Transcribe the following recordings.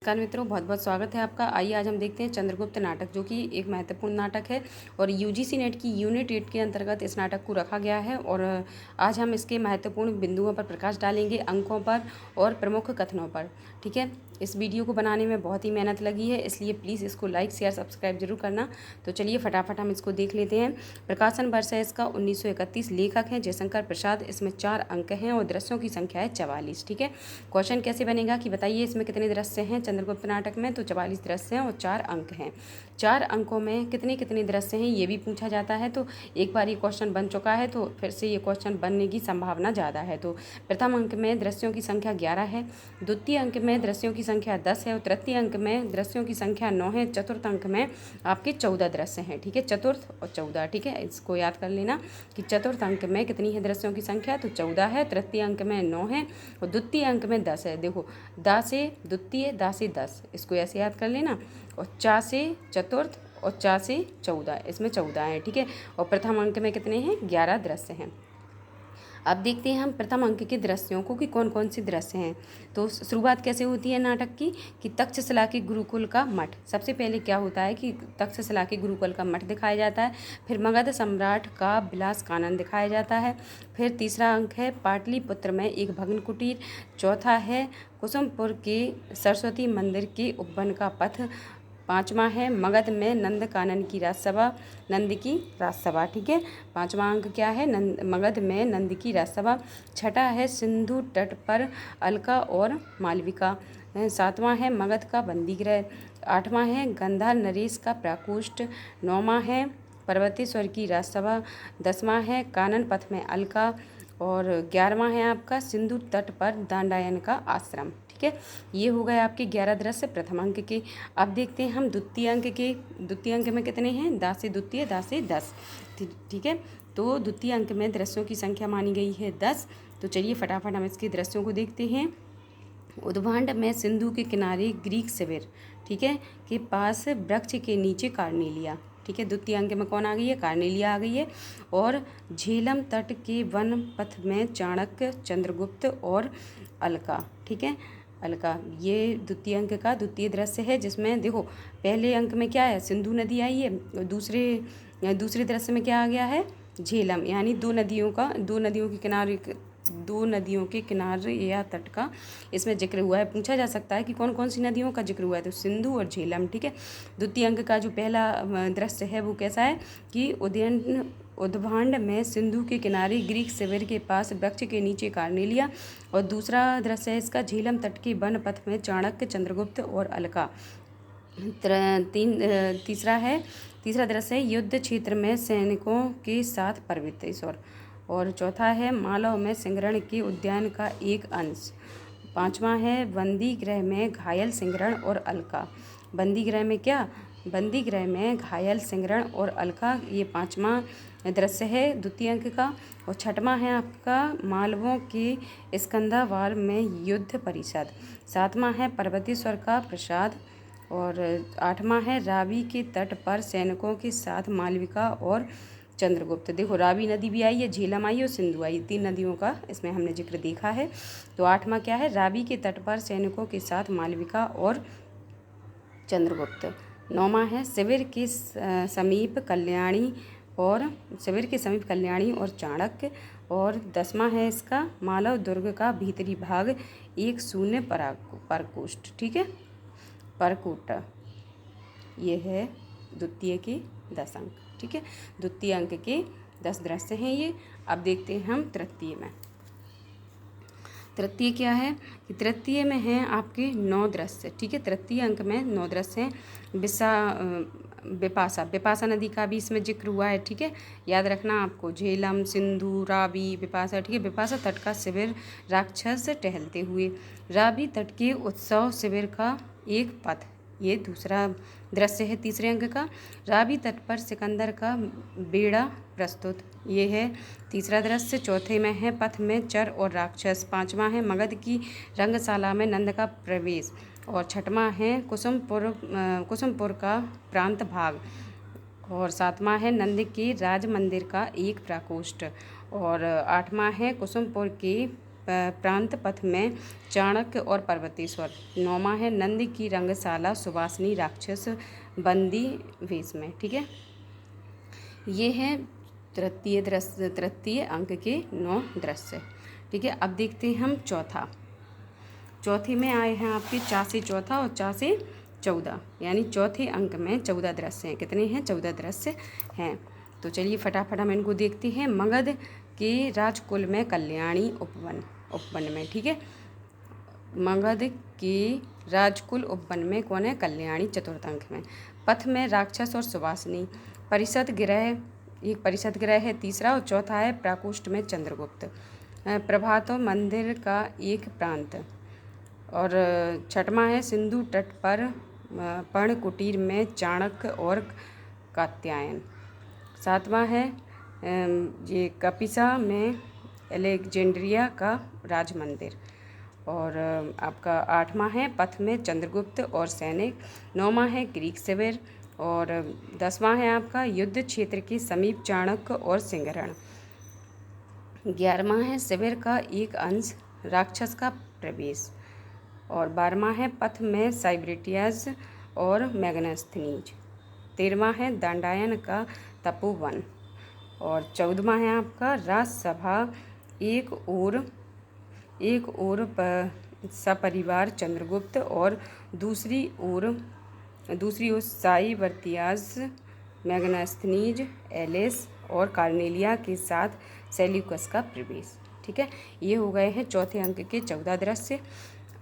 नमस्कार मित्रों, बहुत बहुत स्वागत है आपका। आइए आज हम देखते हैं चंद्रगुप्त नाटक, जो कि एक महत्वपूर्ण नाटक है और यूजीसी नेट की यूनिट 8 के अंतर्गत इस नाटक को रखा गया है। और आज हम इसके महत्वपूर्ण बिंदुओं पर प्रकाश डालेंगे, अंकों पर और प्रमुख कथनों पर। ठीक है, इस वीडियो को बनाने में बहुत ही मेहनत लगी है, इसलिए प्लीज़ इसको लाइक शेयर सब्सक्राइब जरूर करना। तो चलिए फटाफट हम इसको देख लेते हैं। प्रकाशन वर्ष है इसका 1931। लेखक हैं जयशंकर प्रसाद। इसमें 4 अंक हैं और दृश्यों की संख्या है 44। ठीक है, क्वेश्चन कैसे बनेगा कि बताइए इसमें कितने दृश्य हैं चंद्रगुप्त नाटक में। तो 44 दृश्य हैं और 4 अंक हैं। 4 अंकों में कितने कितने दृश्य हैं ये भी पूछा जाता है। तो एक बार ये क्वेश्चन बन चुका है, तो फिर से ये क्वेश्चन बनने की संभावना ज़्यादा है। तो प्रथम अंक में दृश्यों की संख्या 11 है, द्वितीय अंक में दृश्यों की संख्या 10 है और तृतीय अंक में दृश्यों की संख्या 9 है, चतुर्थ अंक में आपके 14 दृश्य हैं। ठीक है, चतुर्थ और 14। ठीक है, इसको याद कर लेना कि चतुर्थ अंक में कितनी है दृश्यों की संख्या, तो 14 है, तृतीय अंक में 9 है और द्वितीय अंक में 10 है। देखो, दा से द्वितीय, दा से 10, इसको ऐसे याद कर लेना। और चा से चतुर्थ और चा से 14, इसमें 14 है। ठीक है, और प्रथम अंक में कितने हैं, 11 दृश्य हैं। अब देखते हैं हम प्रथम अंक के दृश्यों को कि कौन कौन से दृश्य हैं। तो शुरुआत कैसे होती है नाटक की कि तक्षशिला के गुरुकुल का मठ। सबसे पहले क्या होता है कि तक्षशिला के गुरुकुल का मठ दिखाया जाता है, फिर मगध सम्राट का विलास कानन दिखाया जाता है, फिर तीसरा अंक है पाटलिपुत्र में एक भग्न कुटीर, चौथा है कुसुमपुर के सरस्वती मंदिर के उपवन का पथ, पांचवा है मगध में नंद कानन की राजसभा, नंद की राजसभा। ठीक है, पांचवा अंक क्या है, मगध में नंद की राजसभा। छठा है सिंधु तट पर अलका और मालविका। सातवां है मगध का बंदीगृह। आठवां है गंधार नरेश का प्रकोष्ठ। नौवां है पर्वतेश्वर की राजसभा। 10वां है कानन पथ में अलका और 11वां है आपका सिंधु तट पर दंडायन का आश्रम। ठीक है, ये हो गए आपके 11 दृश्य प्रथम अंक के। अब देखते हैं हम द्वितीय अंक के। द्वितीय अंक में कितने हैं, दा से द्वितीय, दा से 10। ठीक है, तो द्वितीय अंक में दृश्यों की संख्या मानी गई है 10। तो चलिए फटाफट हम इसके दृश्यों को देखते हैं। उद्भांड में सिंधु के किनारे ग्रीक शिविर, ठीक है, के पास वृक्ष के नीचे कार्नेलिया। ठीक है, द्वितीय अंक में कौन आ गई है, कार्नेलिया आ गई है। और झेलम तट के वन पथ में चाणक्य, चंद्रगुप्त और अलका। ठीक है, अलका, ये द्वितीय अंक का द्वितीय दृश्य है, जिसमें देखो पहले अंक में क्या है, सिंधु नदी आई है, और दूसरे दृश्य में क्या आ गया है, झेलम, यानी दो नदियों के किनारे या तट का इसमें जिक्र हुआ है। पूछा जा सकता है कि कौन कौन सी नदियों का जिक्र हुआ है, तो सिंधु और झेलम। ठीक है, द्वितीय अंक का जो पहला दृश्य है वो कैसा है कि उद्भांड में सिंधु के किनारे ग्रीक शिविर के पास वृक्ष के नीचे कार्नेलिया, और दूसरा दृश्य है इसका झेलम तट के वन पथ में चाणक्य, चंद्रगुप्त और अलका। तीसरा दृश्य है युद्ध क्षेत्र में सैनिकों के साथ पर्वतेश्वर, और चौथा है मालव में सिंगरण के उद्यान का एक अंश। पांचवा है बंदी गृह में घायल सिंगरण और अलका। बंदी गृह में घायल सिंगरण और अलका, ये पांचवा दृश्य है द्वितीय अंक का। और छठवां है आपका मालवों के स्कंदावाल में युद्ध परिषद। सातवां है पर्वतेश्वर का प्रसाद। और आठवां है रावी के तट पर सैनिकों के साथ मालविका और चंद्रगुप्त। देखो, रावी नदी भी आई है, झेलम आई और सिंधु आई, 3 नदियों का इसमें हमने जिक्र देखा है। तो आठवां क्या है, रावी के तट पर सैनिकों के साथ मालविका और चंद्रगुप्त। नौवां है शिविर के समीप कल्याणी और चाणक्य। और 10वां है इसका मालव दुर्ग का भीतरी भाग, एक शून्य प्रकोष्ठ। ठीक है, परकूट, ये है द्वितीय के 10 अंक। ठीक है, द्वितीय अंक के 10 दृश्य हैं ये। अब देखते हैं हम तृतीय में। तृतीय क्या है कि तृतीय में हैं आपके 9 दृश्य। ठीक है, तृतीय अंक में 9 दृश्य हैं। विपाशा नदी का भी इसमें जिक्र हुआ है। ठीक है, याद रखना आपको, झेलम, सिंधु, रावी, विपाशा। ठीक है, विपाशा तट का शिविर राक्षस टहलते हुए, रावी तट के उत्सव शिविर का एक पथ, ये दूसरा दृश्य है तीसरे अंक का। रावी तट पर सिकंदर का बेड़ा प्रस्तुत, ये है तीसरा दृश्य। चौथे में है पथ में चर और राक्षस। पांचवा है मगध की रंगशाला में नंद का प्रवेश। और छठवां है कुसुमपुर का प्रांत भाग। और सातवां है नंद के राज मंदिर का एक प्रकोष्ठ। और आठवां है कुसुमपुर के प्रांत पथ में चाणक्य और पर्वतेश्वर। 9वां है नंद की रंगशाला सुवासिनी राक्षस बंदी वेश में। ठीक है, ये है तृतीय अंक के 9 दृश्य। ठीक है, अब देखते हैं हम चौथे में आए हैं आपके चा से चौथा और चा से 14, यानी चौथे अंक में 14 दृश्य हैं। कितने हैं? 14 दृश्य हैं। तो चलिए फटाफट हम इनको देखते हैं। मगध के राजकुल में कल्याणी उपवन में। ठीक है, मगध के राजकुल उपवन में कौन है? कल्याणी चतुर्थ अंक में। पथ में राक्षस और सुवासिनी। परिषद गृह, एक परिषद गृह है तीसरा, और चौथा है प्रकोष्ठ में चंद्रगुप्त। प्रभातो मंदिर का एक प्रांत, और छठवां है सिंधु तट पर पर्ण कुटीर में चाणक्य और कात्यायन। 7वां है ये कपिसा में अलेक्जेंड्रिया का राज मंदिर। और आपका 8वां है पथ में चंद्रगुप्त और सैनिक। 9वां है ग्रीक शिविर। और 10वां है आपका युद्ध क्षेत्र के समीप चाणक्य और सिंहरण। 11वां है शिविर का एक अंश राक्षस का प्रवेश। और 12वां है पथ में साइब्रिटियस और मैग्नेस्थनीज। 13वां है दंडायन का तपोवन। और 14वां है आपका राजसभा एक ओर सपरिवार चंद्रगुप्त और दूसरी ओर साइब्रिटियस, मैग्नेस्थनीज, एलिस और कार्नेलिया के साथ सेल्यूकस का प्रवेश। ठीक है, ये हो गए हैं चौथे अंक के 14 दृश्य।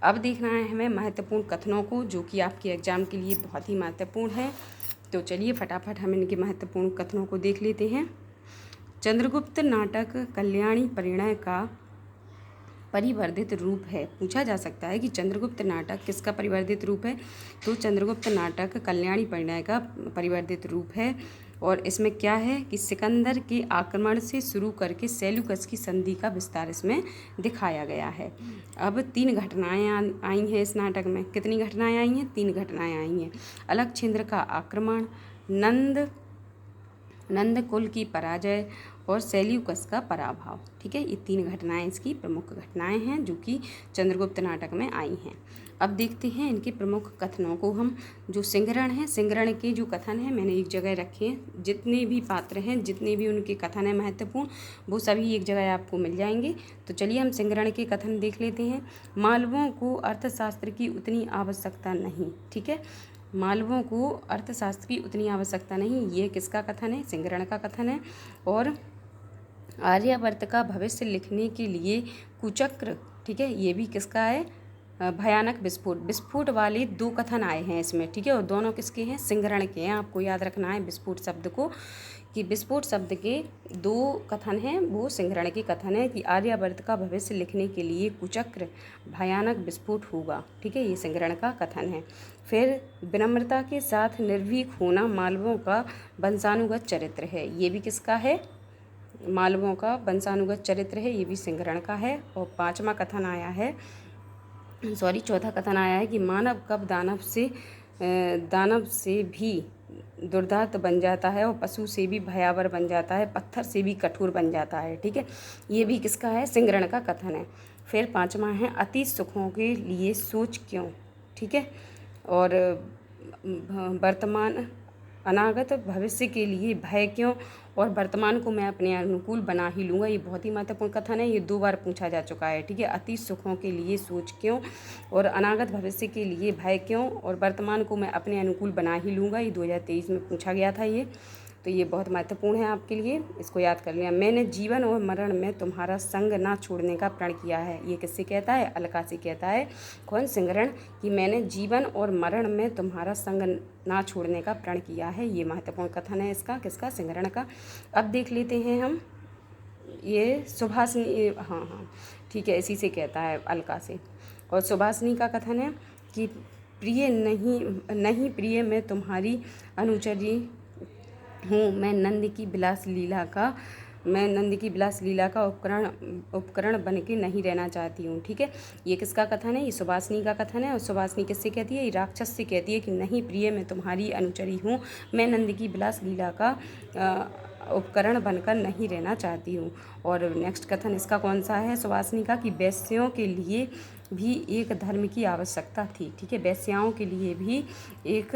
अब देखना है हमें महत्वपूर्ण कथनों को, जो कि आपके एग्जाम के लिए बहुत ही महत्वपूर्ण है। तो चलिए फटाफट हम इनके महत्वपूर्ण कथनों को देख लेते हैं। चंद्रगुप्त नाटक कल्याणी परिणय का परिवर्धित रूप है। पूछा जा सकता है कि चंद्रगुप्त नाटक किसका परिवर्धित रूप है? तो चंद्रगुप्त नाटक कल्याणी परिणय का परिवर्धित रूप है। और इसमें क्या है कि सिकंदर के आक्रमण से शुरू करके सेल्यूकस की संधि का विस्तार इसमें दिखाया गया है। अब 3 घटनाएं आई हैं इस नाटक में। कितनी घटनाएं आई हैं? 3 घटनाएं आई हैं। अलकनंदा का आक्रमण, नंद कुल की पराजय और सेल्यूकस का पराभव। ठीक है, ये 3 घटनाएं इसकी प्रमुख घटनाएं हैं जो कि चंद्रगुप्त नाटक में आई हैं। अब देखते हैं इनके प्रमुख कथनों को हम। जो सिंहरण है, सिंहरण के जो कथन है मैंने एक जगह रखे हैं। जितने भी पात्र हैं, जितने भी उनके कथन हैं महत्वपूर्ण, वो सभी एक जगह आपको मिल जाएंगे। तो चलिए हम सिंहरण के कथन देख लेते हैं। मालवों को अर्थशास्त्र की उतनी आवश्यकता नहीं। ठीक है, मालवों को अर्थशास्त्र की उतनी आवश्यकता नहीं, ये किसका कथन है? सिंहरण का कथन है। और आर्यावर्त का भविष्य लिखने के लिए कुचक्र, ठीक है, ये भी किसका है? भयानक विस्फोट वाले 2 कथन आए हैं इसमें। ठीक है, और दोनों किसके हैं? सिंहरण के हैं। आपको याद रखना है विस्फोट शब्द को, कि विस्फोट शब्द के 2 कथन हैं, वो सिंहरण के कथन है कि आर्यावर्त का भविष्य लिखने के लिए कुचक्र भयानक विस्फोट होगा। ठीक है, ये सिंहरण का कथन है। फिर विनम्रता के साथ निर्भीक होना मालवों का वंशानुगत चरित्र है, ये भी किसका है? मालवों का वंशानुगत चरित्र है, ये भी सिंहरण का है। और 5वां कथन आया है, चौथा कथन आया है कि मानव कब दानव से भी दुर्दांत बन जाता है और पशु से भी भयावह बन जाता है, पत्थर से भी कठोर बन जाता है। ठीक है, ये भी किसका है? सिंहरण का कथन है। फिर 5वां है अति सुखों के लिए सोच क्यों। ठीक है, और वर्तमान अनागत भविष्य के लिए भय क्यों, और वर्तमान को मैं अपने अनुकूल बना ही लूँगा। ये बहुत ही महत्वपूर्ण कथन है, ये 2 बार पूछा जा चुका है। ठीक है, अति सुखों के लिए सोच क्यों, और अनागत भविष्य के लिए भय क्यों, और वर्तमान को मैं अपने अनुकूल बना ही लूँगा। ये 2023 में पूछा गया था ये। तो ये बहुत महत्वपूर्ण है आपके लिए, इसको याद कर लिया। मैंने जीवन और मरण में तुम्हारा संग ना छोड़ने का प्रण किया है, ये किससे कहता है? अलका से कहता है। कौन? सिंहरण, कि मैंने जीवन और मरण में तुम्हारा संग ना छोड़ने का प्रण किया है। ये महत्वपूर्ण कथन है इसका, किसका? सिंहरण का। अब देख लेते हैं हम ये सुभाषिनी, हाँ ठीक है, इसी से कहता है, अलका से। और सुभाषिनी का कथन है कि प्रिय नहीं प्रिय, मैं तुम्हारी अनुचरी हूँ, मैं नंद की विलास लीला का मैं नंद की विलास लीला का उपकरण बन के नहीं रहना चाहती हूँ। ठीक है, ये किसका कथन है? ये सुभाषिनी का कथन है। और सुभाषिनी किससे कहती है? ये राक्षस से कहती है कि नहीं प्रिय, मैं तुम्हारी अनुचरी हूँ, मैं नंद की विलास लीला का उपकरण बनकर नहीं रहना चाहती हूँ। और नेक्स्ट कथन इसका कौन सा है सुभाषिनी का? कि वैश्यों के लिए भी एक धर्म की आवश्यकता थी। ठीक है, वैश्याओं के लिए भी एक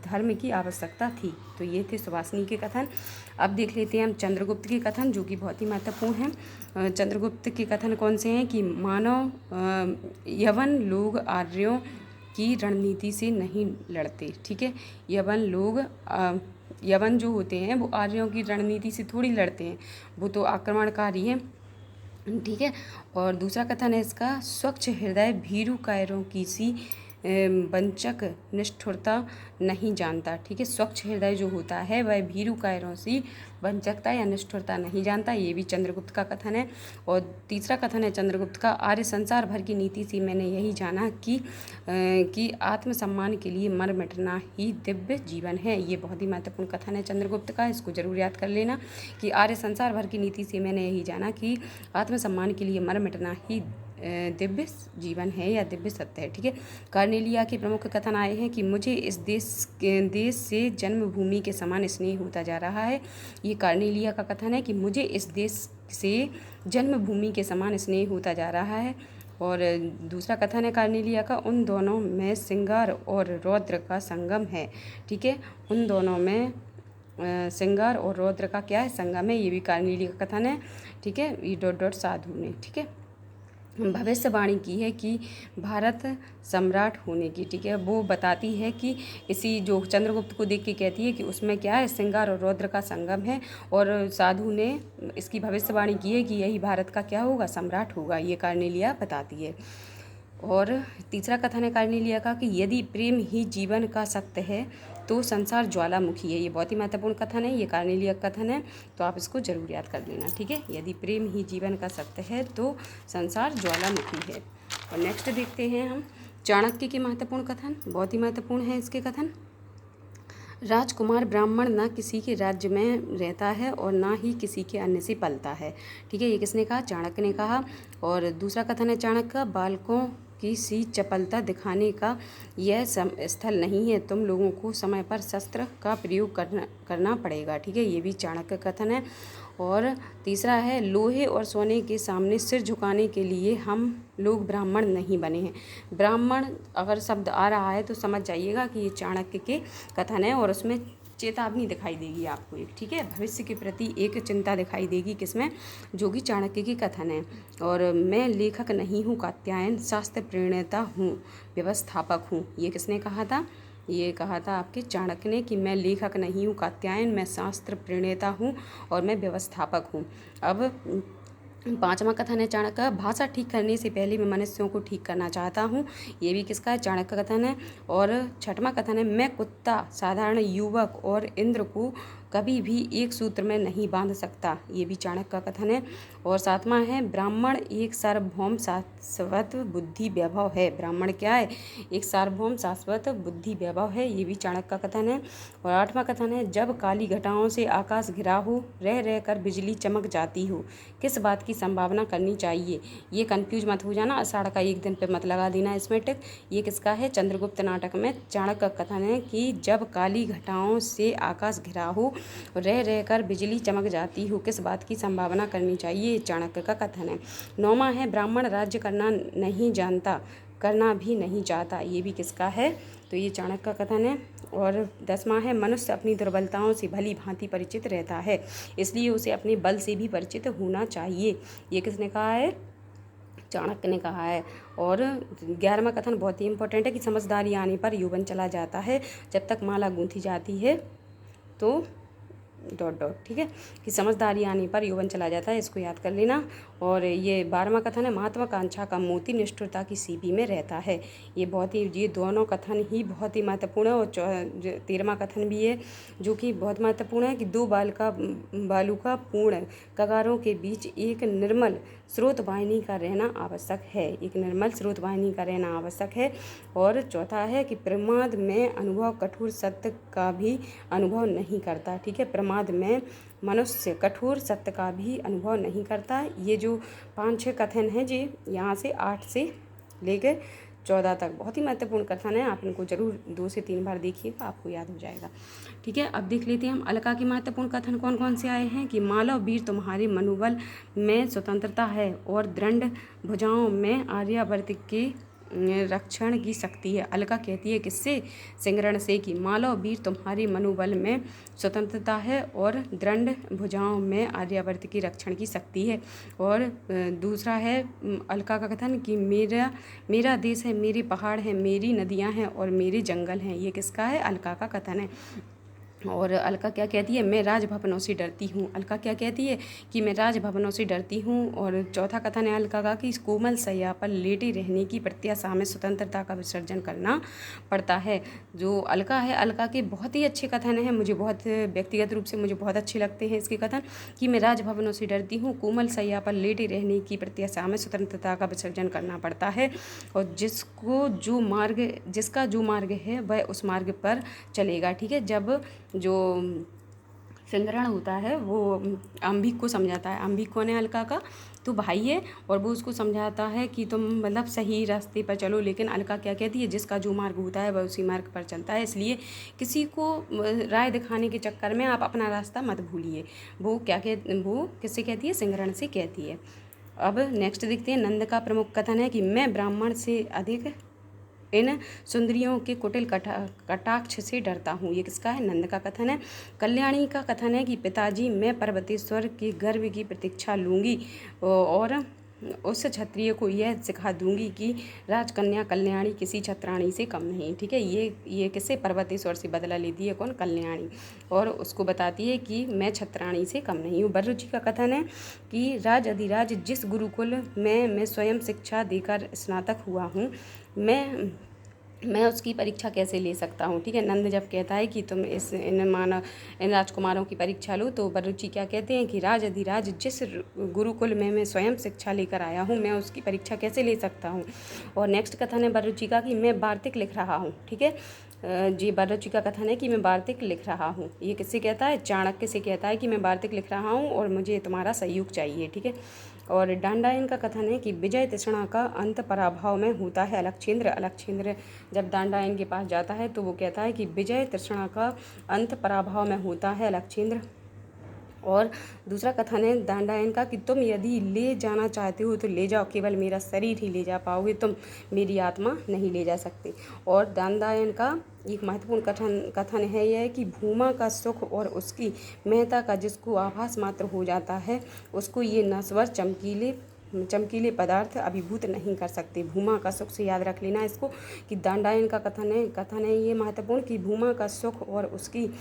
धर्म की आवश्यकता थी। तो ये थे सुभाषिनी के कथन। अब देख लेते हैं हम चंद्रगुप्त के कथन, जो कि बहुत ही महत्वपूर्ण हैं। चंद्रगुप्त के कथन कौन से हैं? कि मानव यवन लोग आर्यों की रणनीति से नहीं लड़ते। ठीक है, यवन जो होते हैं वो आर्यों की रणनीति से थोड़ी लड़ते हैं, वो तो आक्रमणकारी हैं। ठीक है, और दूसरा कथन है इसका, स्वच्छ हृदय भीरु कायरों की सी वंचक निष्ठुरता नहीं जानता। ठीक है, स्वच्छ हृदय जो होता है वह भीरु कायरों सी वंचकता या निष्ठुरता नहीं जानता। ये भी चंद्रगुप्त का कथन है। और तीसरा कथन है चंद्रगुप्त का, आर्य संसार भर की नीति से मैंने यही जाना कि आत्मसम्मान के लिए मर मिटना ही दिव्य जीवन है। ये बहुत ही महत्वपूर्ण कथन है चंद्रगुप्त का, इसको जरूर याद कर लेना कि आर्य संसार भर की नीति से मैंने यही जाना कि आत्मसम्मान के लिए मर मिटना ही दिव्य जीवन है या दिव्य सत्य है। ठीक है, कार्नेलिया के प्रमुख कथन आए हैं कि मुझे इस देश से जन्मभूमि के समान स्नेह होता जा रहा है। ये कार्नेलिया का कथन है कि मुझे इस देश से जन्मभूमि के समान स्नेह होता जा रहा है। और दूसरा कथन है कार्नेलिया का, उन दोनों में श्रृंगार और रौद्र का संगम है। ठीक है, उन दोनों में श्रृंगार और रौद्र का क्या है? संगम है। ये भी कार्नेलिया का कथन है। ठीक है, ये साधु ने। ठीक है, भविष्यवाणी की है कि भारत सम्राट होने की। ठीक है, वो बताती है कि इसी जो चंद्रगुप्त को देख के कहती है कि उसमें क्या है? श्रृंगार और रौद्र का संगम है। और साधु ने इसकी भविष्यवाणी की है कि यही भारत का क्या होगा? सम्राट होगा। ये कार्नेलिया बताती है। और तीसरा कथन है कार्नेलिया का कि यदि प्रेम ही जीवन का सत्य है तो संसार ज्वालामुखी है। ये बहुत ही महत्वपूर्ण कथन है, ये कार्नेलिया का कथन है, तो आप इसको जरूर याद कर लेना। ठीक है, यदि प्रेम ही जीवन का सत्य है तो संसार ज्वालामुखी है। और नेक्स्ट देखते हैं हम चाणक्य के महत्वपूर्ण कथन, बहुत ही महत्वपूर्ण है इसके कथन। राजकुमार ब्राह्मण ना किसी के राज्य में रहता है और ना ही किसी के अन्य से पलता है। ठीक है, ये किसने कहा? चाणक्य ने कहा। और दूसरा कथन है चाणक्य का, बालकों की सी चपलता दिखाने का यह स्थल नहीं है, तुम लोगों को समय पर शस्त्र का प्रयोग करना पड़ेगा। ठीक है, ये भी चाणक्य कथन है। और तीसरा है, लोहे और सोने के सामने सिर झुकाने के लिए हम लोग ब्राह्मण नहीं बने हैं। ब्राह्मण अगर शब्द आ रहा है तो समझ जाइएगा कि ये चाणक्य के कथन है, और उसमें चेतावनी दिखाई देगी आपको एक। ठीक है, भविष्य के प्रति एक चिंता दिखाई देगी किसमें? जो कि चाणक्य की कथन है। और मैं लेखक नहीं हूँ कात्यायन, शास्त्र प्रणेता हूँ, व्यवस्थापक हूँ। ये किसने कहा था? ये कहा था आपके चाणक्य ने कि मैं लेखक नहीं हूँ कात्यायन, मैं शास्त्र प्रणेता हूँ और मैं व्यवस्थापक हूँ। अब पांचवा कथन है चाणक्य का, भाषा ठीक करने से पहले मैं मनुष्यों को ठीक करना चाहता हूँ। ये भी किसका है? चाणक्य का कथन है। और छठवां कथन है, मैं कुत्ता साधारण युवक और इंद्र को कभी भी एक सूत्र में नहीं बांध सकता। ये भी चाणक्य का कथन है। और सातवां है, ब्राह्मण एक सार्वभौम शाश्वत बुद्धि वैभव है। ब्राह्मण क्या है? एक सार्वभौम शाश्वत बुद्धि वैभव है। ये भी चाणक्य का कथन है। और आठवां कथन है, जब काली घटाओं से आकाश घिरा हो, रह रह कर बिजली चमक जाती हो, किस बात की संभावना करनी चाहिए? ये कंफ्यूज मत हो जाना, आषाढ़ का एक दिन पे मत लगा देना इसमें टिक। ये किसका है? चंद्रगुप्त नाटक में चाणक्य का कथन है कि जब काली घटाओं से आकाश घिरा हो, रह रह कर बिजली चमक जाती हो, किस बात की संभावना करनी चाहिए? चाणक्य का कथन है। नौवां है, ब्राह्मण राज्य करना नहीं जानता, करना भी नहीं चाहता। ये भी किसका है? तो ये चाणक्य का कथन है। और 10वां है, मनुष्य अपनी दुर्बलताओं से भली भांति परिचित रहता है, इसलिए उसे अपने बल से भी परिचित होना चाहिए। ये किसने कहा है? चाणक्य ने कहा है। और 11वां कथन बहुत ही इंपॉर्टेंट है कि समझदारी आने पर यौवन चला जाता है, जब तक माला गूंथी जाती है तो ... ठीक है, कि समझदारी आने पर यौवन चला जाता है, इसको याद कर लेना। और ये 12वां कथन है, महत्वाकांक्षा का मोती निष्ठुरता की सीपी में रहता है। ये दोनों कथन ही बहुत ही महत्वपूर्ण है। और 13वां कथन भी है जो कि बहुत महत्वपूर्ण है कि दो बालू का पूर्ण कगारों के बीच एक निर्मल स्रोत वाहिनी का रहना आवश्यक है। एक निर्मल स्रोत वाहिनी का रहना आवश्यक है। और चौथा है कि प्रमाद में अनुभव कठोर सत्य का भी अनुभव नहीं करता। ठीक है, प्रमाद उन्माद में मनुष्य कठोर सत्य का भी अनुभव नहीं करता। ये जो 5-6 कथन हैं जी, यहाँ से 8 से लेकर 14 तक बहुत ही महत्वपूर्ण कथन है। आप इनको जरूर 2 से 3 बार देखिएगा, आपको याद हो जाएगा। ठीक है, अब देख लेते हैं हम अलका के महत्वपूर्ण कथन कौन कौन से आए हैं। कि मालव वीर तुम्हारे मनोबल में स्वतंत्रता है और दृढ़ भुजाओं में आर्यावर्त के रक्षण की शक्ति है। अलका कहती है किससे? सिंगरण से, कि मालव वीर तुम्हारे मनोबल में स्वतंत्रता है और दृढ़ भुजाओं में आर्यावर्त के रक्षण की शक्ति है। और दूसरा है अलका का कथन कि मेरा देश है, मेरे पहाड़ हैं, मेरी नदियां हैं और मेरे जंगल हैं। ये किसका है? अलका का कथन है। और अलका क्या कहती है? मैं राजभवनों से डरती हूँ। अलका क्या कहती है? कि मैं राजभवनों से डरती हूँ। और चौथा कथन है अलका का कि कोमल शैया पर लेटे रहने की प्रत्याशा में स्वतंत्रता का विसर्जन करना पड़ता है। जो अलका है, अलका के बहुत ही अच्छे कथन हैं, मुझे बहुत व्यक्तिगत रूप से मुझे बहुत अच्छे लगते हैं इसके कथन। कि मैं राजभवनों से डरती हूँ, कोमल शैया पर लेटे रहने की प्रत्याशा में स्वतंत्रता का विसर्जन करना पड़ता है, और जिसका जो मार्ग है वह उस मार्ग पर चलेगा। ठीक है, जब जो सिंगरण होता है वो अंबिक को समझाता है। अंबिक कौन है? अलका का तो भाई है, और वो उसको समझाता है कि तुम मतलब सही रास्ते पर चलो। लेकिन अलका क्या कहती है? जिसका जो मार्ग होता है वह उसी मार्ग पर चलता है, इसलिए किसी को राय दिखाने के चक्कर में आप अपना रास्ता मत भूलिए। वो किससे कहती है? सिंगरण से कहती है। अब नेक्स्ट देखते हैं नंद का प्रमुख कथन है कि मैं ब्राह्मण से अधिक इन सुंदरियों के कुटिल कटाक्ष से डरता हूँ। ये किसका है? नंद का कथन है। कल्याणी का कथन है कि पिताजी मैं पर्वतेश्वर के गर्भ की प्रतीक्षा लूँगी और उस क्षत्रिय को यह सिखा दूंगी कि राजकन्या कल्याणी किसी छत्राणी से कम नहीं। ठीक है, ये किससे? पर्वतेश्वर से बदला लेती है कौन? कल्याणी, और उसको बताती है कि मैं छत्राणी से कम नहीं हूँ। बर्रुचि का कथन है कि राज अधिराज जिस गुरुकुल में मैं स्वयं शिक्षा देकर स्नातक हुआ हूँ, मैं उसकी परीक्षा कैसे ले सकता हूँ। ठीक है, नंद जब कहता है कि तुम इन राजकुमारों की परीक्षा लो, तो बर्रुचि क्या कहते हैं कि राज अधिराज जिस गुरुकुल में मैं स्वयं शिक्षा लेकर आया हूँ, मैं उसकी परीक्षा कैसे ले सकता हूँ। और नेक्स्ट कथन है बर्रुचि का कि मैं वार्तिक लिख रहा हूँ। ठीक है, जी बर्रुचि का कथन है कि मैं वार्तिक लिख रहा हूँ। ये किससे कहता है? चाणक्य से कहता है कि मैं वार्तिक लिख रहा हूँ और मुझे तुम्हारा सहयोग चाहिए। ठीक है, और दांडायन का कथन है कि विजय तृष्णा का अंत पराभव में होता है। अलक्षेंद्र जब दांडायन के पास जाता है तो वो कहता है कि विजय तृष्णा का अंत पराभव में होता है अलक्षेंद्र। और दूसरा कथन है दांडायन का कि तुम यदि ले जाना चाहते हो तो ले जाओ, केवल मेरा शरीर ही ले जा पाओगे, तुम मेरी आत्मा नहीं ले जा सकते। और दांडायन का एक महत्वपूर्ण कथन है यह कि भूमा का सुख और उसकी महत्ता का जिसको आभास मात्र हो जाता है, उसको ये नश्वर चमकीले पदार्थ अभिभूत नहीं कर सकते। भूमा का सुख से याद रख लेना इसको, कि दांडायन का कथन है ये महत्वपूर्ण कि भूमा का सुख और उसकी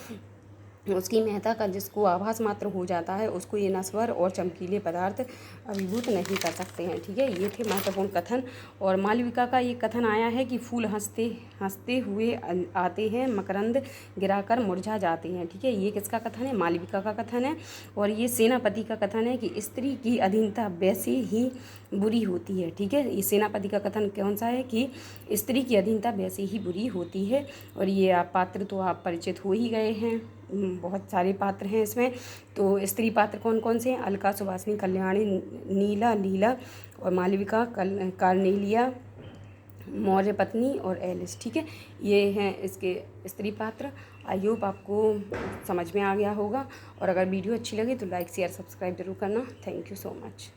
महत्ता का जिसको आभास मात्र हो जाता है, उसको ये नश्वर और चमकीले पदार्थ अभिभूत नहीं कर सकते हैं। ठीक है, ये थे महत्वपूर्ण कथन। और मालविका का ये कथन आया है कि फूल हंसते हुए आते हैं, मकरंद गिराकर मुरझा जाते हैं। ठीक है, ये किसका कथन है? मालविका का कथन है। और ये सेनापति का कथन है कि स्त्री की अधीनता वैसे ही बुरी होती है। ठीक है, ये सेनापति का कथन कौन सा है? कि स्त्री की अधीनता वैसे ही बुरी होती है। और ये पात्र तो आप परिचित हो ही गए हैं, बहुत सारे पात्र हैं इसमें। तो स्त्री पात्र कौन कौन से हैं? अलका, सुभाषिनी, कल्याणी, नीला, लीला और मालविका, कार्नेलिया, मौर्य पत्नी और एलिस। ठीक है, ये हैं इसके स्त्री पात्र। आई होप आपको समझ में आ गया होगा, और अगर वीडियो अच्छी लगे तो लाइक शेयर सब्सक्राइब जरूर करना। Thank you so much.